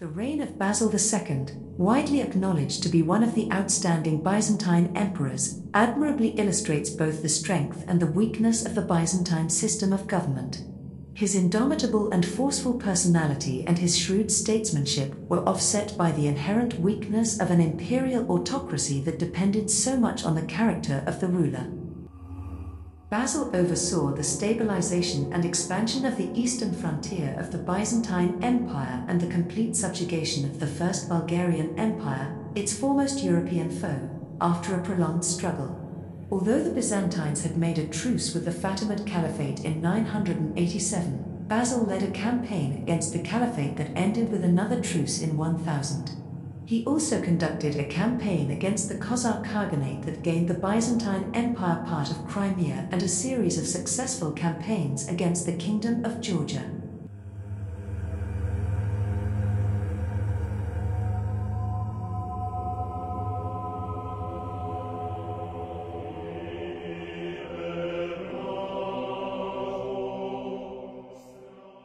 The reign of Basil II, widely acknowledged to be one of the outstanding Byzantine emperors, admirably illustrates both the strength and the weakness of the Byzantine system of government. His indomitable and forceful personality and his shrewd statesmanship were offset by the inherent weakness of an imperial autocracy that depended so much on the character of the ruler. Basil oversaw the stabilization and expansion of the eastern frontier of the Byzantine Empire and the complete subjugation of the First Bulgarian Empire, its foremost European foe, after a prolonged struggle. Although the Byzantines had made a truce with the Fatimid Caliphate in 987, Basil led a campaign against the Caliphate that ended with another truce in 1000. He also conducted a campaign against the Khazar Khaganate that gained the Byzantine Empire part of Crimea and a series of successful campaigns against the Kingdom of Georgia.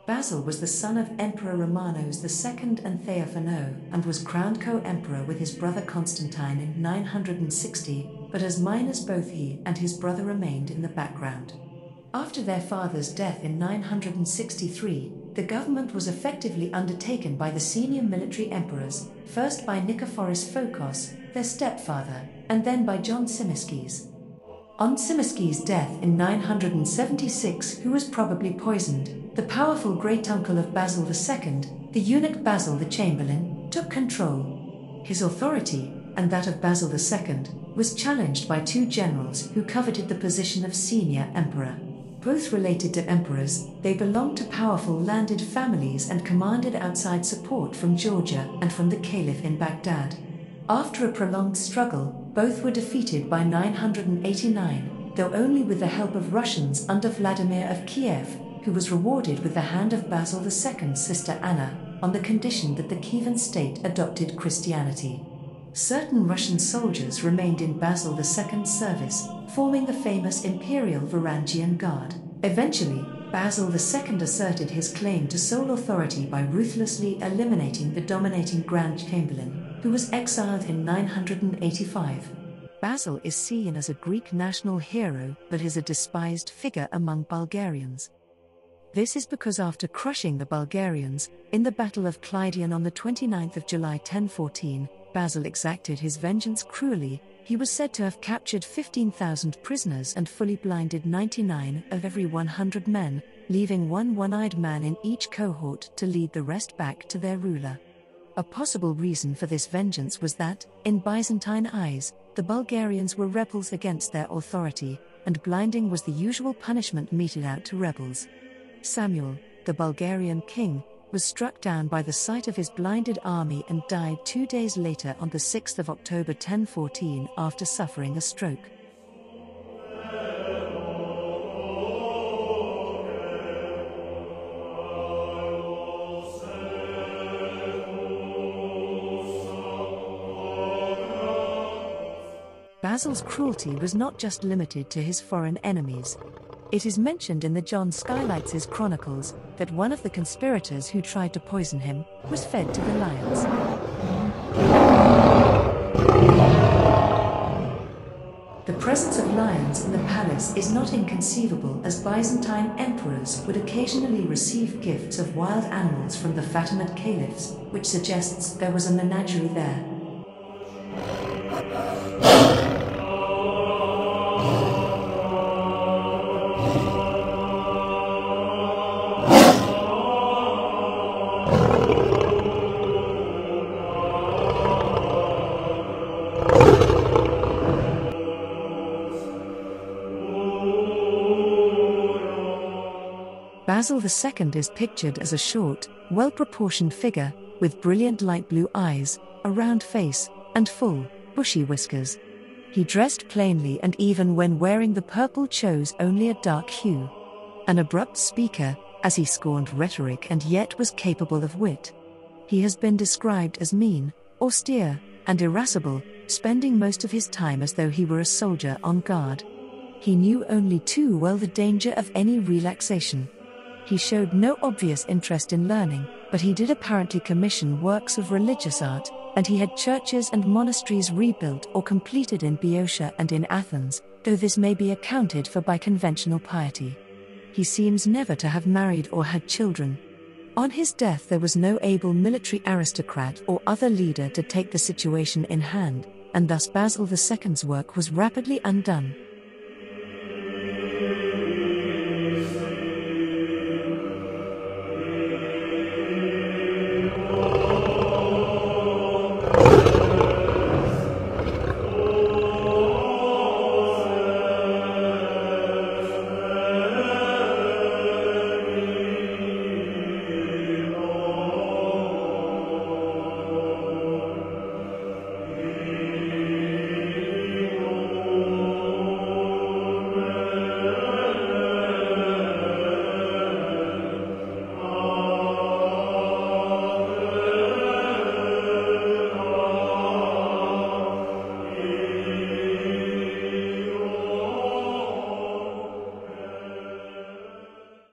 Basil was the son of Emperor Romanos II and Theophano and was crowned co-emperor with his brother Constantine in 960, but as minors both he and his brother remained in the background. After their father's death in 963, the government was effectively undertaken by the senior military emperors, first by Bardas Phokas, their stepfather, and then by John Tzimiskes. On Tzimiskes' death in 976, who was probably poisoned, the powerful great-uncle of Basil II, the eunuch Basil the Chamberlain, took control. His authority, and that of Basil II, was challenged by two generals who coveted the position of senior emperor. Both related to emperors, they belonged to powerful landed families and commanded outside support from Georgia and from the Caliph in Baghdad. After a prolonged struggle, both were defeated by 989, though only with the help of Russians under Vladimir of Kiev, who was rewarded with the hand of Basil II's sister Anna, on the condition that the Kievan state adopted Christianity. Certain Russian soldiers remained in Basil II's service, forming the famous Imperial Varangian Guard. Eventually, Basil II asserted his claim to sole authority by ruthlessly eliminating the dominating Grand Chamberlain, who was exiled in 985. Basil is seen as a Greek national hero but is a despised figure among Bulgarians. This is because after crushing the Bulgarians, in the Battle of Kleidion on the 29th of July 1014, Basil exacted his vengeance cruelly. He was said to have captured 15,000 prisoners and fully blinded 99 of every 100 men, leaving one one-eyed man in each cohort to lead the rest back to their ruler. A possible reason for this vengeance was that, in Byzantine eyes, the Bulgarians were rebels against their authority, and blinding was the usual punishment meted out to rebels. Samuel, the Bulgarian king, was struck down by the sight of his blinded army and died 2 days later on the 6th of October 1014 after suffering a stroke. Basil's cruelty was not just limited to his foreign enemies. It is mentioned in the John Skylitzes chronicles that one of the conspirators who tried to poison him was fed to the lions. The presence of lions in the palace is not inconceivable, as Byzantine emperors would occasionally receive gifts of wild animals from the Fatimid caliphs, which suggests there was a menagerie there. Basil II is pictured as a short, well-proportioned figure, with brilliant light blue eyes, a round face, and full, bushy whiskers. He dressed plainly and even when wearing the purple chose only a dark hue. An abrupt speaker, as he scorned rhetoric and yet was capable of wit. He has been described as mean, austere, and irascible, spending most of his time as though he were a soldier on guard. He knew only too well the danger of any relaxation. He showed no obvious interest in learning, but he did apparently commission works of religious art, and he had churches and monasteries rebuilt or completed in Boeotia and in Athens, though this may be accounted for by conventional piety. He seems never to have married or had children. On his death there was no able military aristocrat or other leader to take the situation in hand, and thus Basil II's work was rapidly undone.